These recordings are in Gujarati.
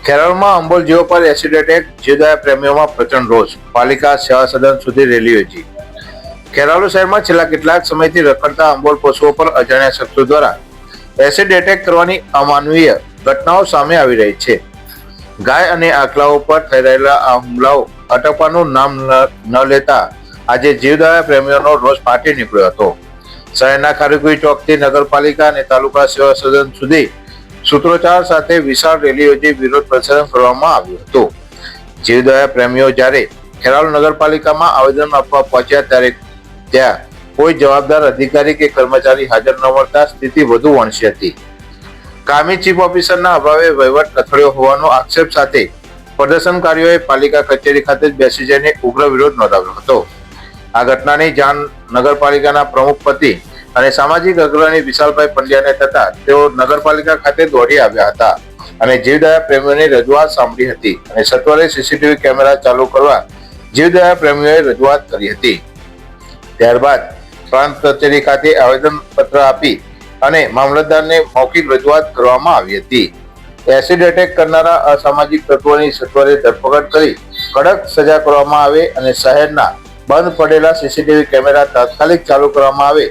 કેરળમાં અંબોલ જીવો પર એસિડ એટેક, જીવદયા પ્રેમીઓમાં પ્રચંડ રોષ, પાલિકા સેવા સદન સુધી રેલી યોજી। ખેરાલુ શહેરમાં છેલ્લા કેટલાક સમયથી રખડતા અંબોલ પશુઓ પર અજાણ્યા શખ્સો દ્વારા એસિડ એટેક કરવાની અમાનવીય ઘટનાઓ સામે આવી રહી છે। ગાય અને આખલાઓ પર થઈ રહેલા આ હુમલાઓ અટકવાનું નામ ન લેતા આજે જીવદયા પ્રેમીઓનો રોષ ફાટી નીકળ્યો હતો। શહેરના ખારીકુઈ ચોકથી નગરપાલિકા અને તાલુકા સેવા સદન સુધી સૂત્રોચ્ચાર સાથે વિશાળ રેલી યોજી વિરોધ પ્રદર્શન કરવામાં આવ્યું હતું। જીવદયા પ્રેમીઓ જ્યારે ખેરાલુ નગરપાલિકામાં આવેદન આપવા પહોંચ્યા ત્યારે ત્યાં કોઈ જવાબદાર અધિકારી કે કર્મચારી હાજર ન મળતા સ્થિતિ વધુ વણસી હતી। કામી ચીફ ઓફિસરના અભાવે વહીવટ લથડ્યો હોવાનો આક્ષેપ સાથે પ્રદર્શનકારીઓએ પાલિકા કચેરી ખાતે જ બેસી જઈને ઉગ્ર વિરોધ નોંધાવ્યો હતો। આ ઘટનાની જાણ નગરપાલિકાના પ્રમુખપતિ અને સામાજિક અગ્રણી વિશાલભાઈ પંડ્યાને થતા તેઓ નગરપાલિકા ખાતે દોડી આવ્યા હતા અને જીવદયા પ્રેમીઓની રજૂઆત સાંભળી હતી અને સત્વરે સીસીટીવી કેમેરા ચાલુ કરવા જીવદયા પ્રેમીઓએ રજૂઆત કરી હતી। ત્યારબાદ પ્રાંત કચેરી ખાતે આવેદન પત્ર આપી અને મામલતદારને મૌખિક રજૂઆત કરવામાં આવી હતી। એસિડ એટેક કરનારા અસામાજિક તત્વોની સત્વરે ધરપકડ કરી કડક સજા કરવામાં આવે અને શહેરના બંધ પડેલા સીસીટીવી કેમેરા તાત્કાલિક ચાલુ કરવામાં આવે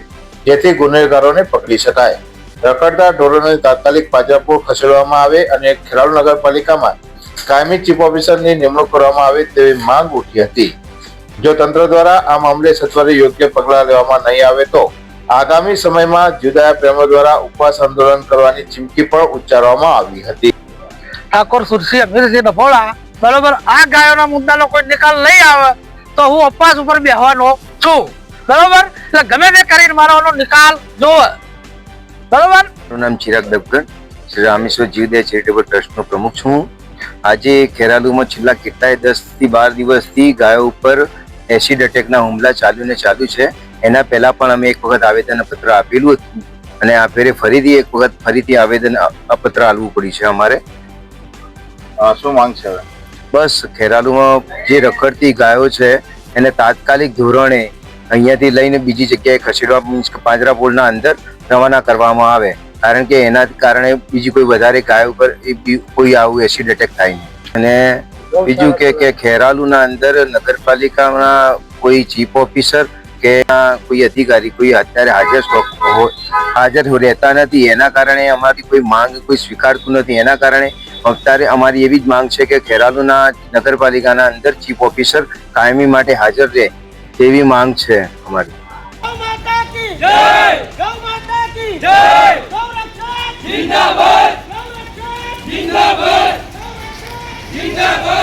જેથી ગુનેગારોને પકડી શકાય। રખડતા ઢોરોને તાત્કાલિક પાંજરાપોળ ખસેડવામાં આવે અને ખેરાલુ નગરપાલિકામાં કાયમી ચીફ ઓફિસરની નિમણૂક કરવામાં આવે તેવી માંગ ઉઠી હતી। જો તંત્ર દ્વારા આ મામલે સત્વરે યોગ્ય પગલાં લેવામાં નહીં આવે તો આગામી સમયમાં જીવદયા પ્રેમીઓ દ્વારા ઉપવાસ આંદોલન કરવાની ચીમકી પણ ઉચ્ચારવામાં આવી હતી। ઠાકોર સુરસી અમીરસિંહ ડભોળા, બરોબર, આ ગાયોના મુદ્દાનો કોઈ નિકાલ નહીં આવે તો હું ઉપવાસ ઉપર બેહવાનો છું, બરોબર। એટલે ગમે તે કરીને મારો નિકાલ જોવે, બરોબર। મારું નામ ચિરાગ દબગન, શ્રી રામેશ્વર જીવદયા ચેરિટેબલ ટ્રસ્ટનો પ્રમુખ છું। આજે ખેરાલુમાં છેલ્લા કેટલાય 10 થી 12 દિવસથી ગાયો ઉપર એસિડ એટેકના હુમલા ચાલુ છે। એના પહેલા પણ અમે એક વખત આવેદન પત્ર આપેલું હતું અને આ ફેરે ફરીથી આવેદન પત્ર આપવું પડ્યું છે અમારે। શું માંગ છે? બસ ખેરાલુમાં જે રખડતી ગાયો છે એને તાત્કાલિક ધોરણે અહીંયાથી લઈને બીજી જગ્યાએ ખસેડવા, મીન્સ કે પાંજરાપોળના અંદર રવાના કરવામાં આવે, કારણ કે એના કારણે બીજી કોઈ વધારે ગાયો પર કોઈ આવું એસિડ એટેક થાય નહીં। અને બીજું કે ખેરાલુના અંદર નગરપાલિકાના કોઈ ચીફ ઓફિસર કે કોઈ અધિકારી કોઈ અત્યારે હાજર રહેતા નથી, એના કારણે અમારી કોઈ માંગ કોઈ સ્વીકારતું નથી। એના કારણે અત્યારે અમારી એવી જ માંગ છે કે ખેરાલુના નગરપાલિકાના અંદર ચીફ ઓફિસર કાયમી માટે હાજર રહે તેવી માંગ છે અમારી। ગૌ માતા કી જય, ગૌ માતા કી જય, ગૌરક્ષક જિંદાબાદ, ગૌરક્ષક જિંદાબાદ, જિંદાબાદ।